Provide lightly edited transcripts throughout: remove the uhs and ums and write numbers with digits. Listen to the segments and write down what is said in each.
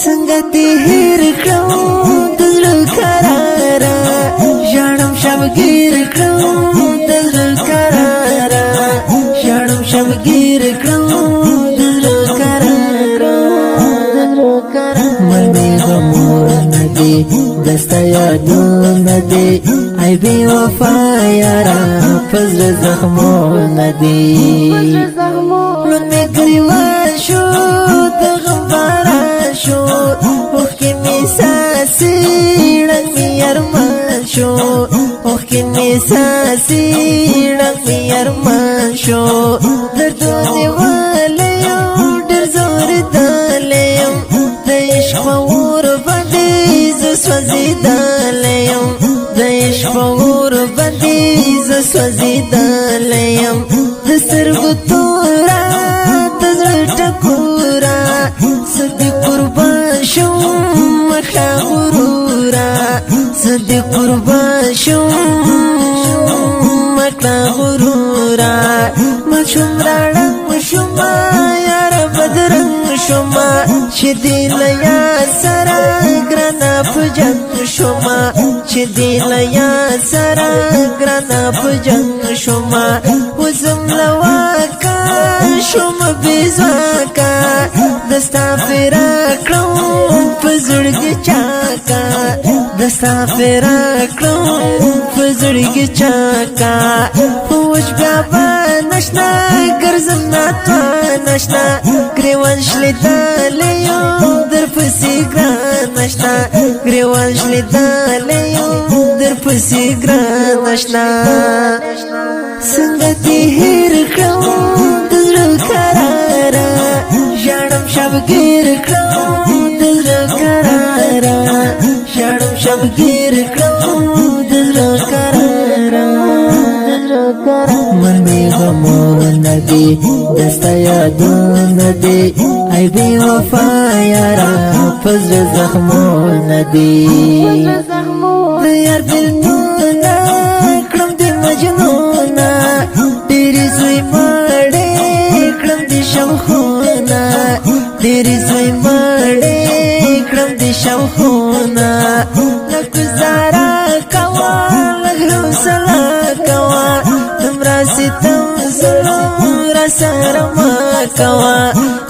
څنګه دې هېر کړم د زړه قراره ژاړم شبګیر کړم د زړه قراره ژاړم شبګیر کړم د زړه قراره مل مې غمونه دي دسته یادونه دي ای بې وفا یاره په زړه زخمونه دي لون مې ګریوان شو د غم باران شو اوښکې مې ساسې ړنګ مې ارمان شو اوښکې مې ساسې ړنګ مې ارمان شو دردونه والی یم ډېر زورېدلی یم د عشق په اور باندې زه سوځېدلی یم د عشق په اور باندې زه سوځېدلی یم د سترګو توره د زړه ټکوره زه دې قربان شم مکړه غروره زه دې قربان شم مکړه غروره ما شوم راړنګ شومه یاره بدرنګ شومه چې دې له یاد سره ګرانه په جنګ شومه چې دې له یاد سره ګرانه په جنګ شومه وزم له واکه شومه بې ځواکه دستا فراق کړم په زړګي چاکه دستا فراق کړم په زړګي چاکه په وچ بیا نشنا ګرځم ناتوانه شته ګریوان شلېدلی یم درپسې ګرانه شته ګریوان شلېدلی یم درپسې ګرانه شته څنګه دې هېر کړم د زړه قراره ژاړم شبګیر کړم د زړه قراره ژاړم شبګیر کړم د زړه قراره من مې غمونه دي دسته یادونه دي ای بې وفا یاره په زړه زخمونه دي د یار بېلتونه کړم د مجنونه ډېرې زوی مړې کړم د شوخونه ډېرې زوی مړې کړم د شوخونه لږ ګزاره کوه لږ حوصله کوه دومره ستم ظلم راسره مه کوه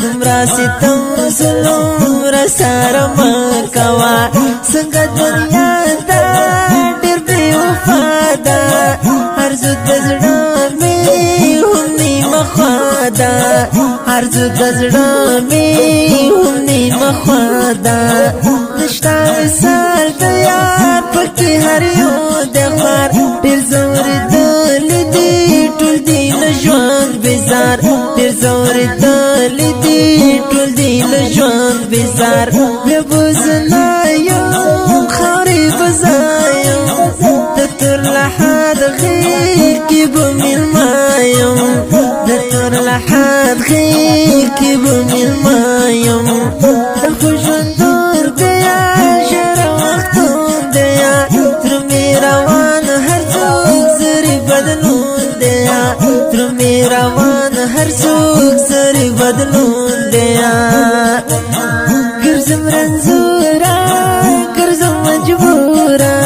دومره ستم ظلم راسره مه کوه څنګه دنیا ده ډېر بې وفا ده ارزو د زړه مې هم نیمه خوا ده ارزو د زړه مې هم نیمه خوا ده نشته مثال د یار پکې هر یو د خوار ډېر زورېدلی دي ټول دي له ژوند بېزار ډېر زورېدلی دي ټول دي له ژوند بېزار بیا به زه نه یم خاورې به زه یم د تور لحد غېږ کې به مېلمه یم د تور لحد غېږ کې به مېلمه یم د خو ژوندون بیا ژره وختون دیا تر مې روان هر څوک زرې بدلون دیا تر مې روان هر څوک زرې بدلون دیا ګرځم رنځوره ګرځم مجبوره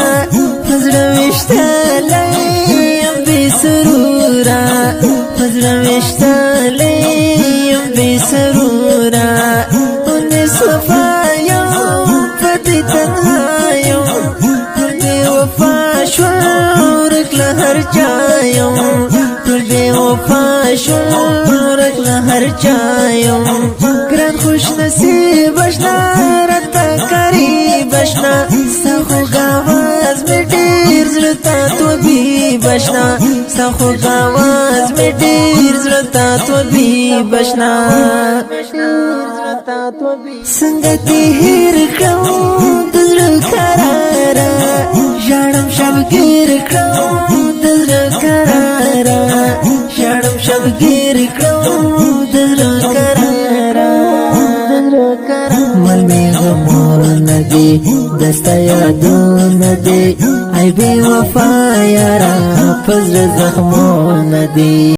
په زړه ویشتلی یم بې سروره په زړه ویشتلی یم بې سروره اونیس وفا یم په دې تنها یم ټول بې وفا شول ورک له هر چا یم ټول بې وفا شول ورک له هر چا یم ګران خوش نصیبه شنه راته قریبه شنه ستا خوږ اواز مې ډېر زړه ته طبیبه شنه ستا خوږ اواز مې ډېر زړه ته طبیبه شنه څنګه دې هېر کړم د زړه قراره ژاړم شبګیر کړم د زړه قراره ژاړم شبګیر کړم د زړه قراره مل مې غمونه دي دسته یادونه دي ای بې وفا یاره په زړه زخمونه دي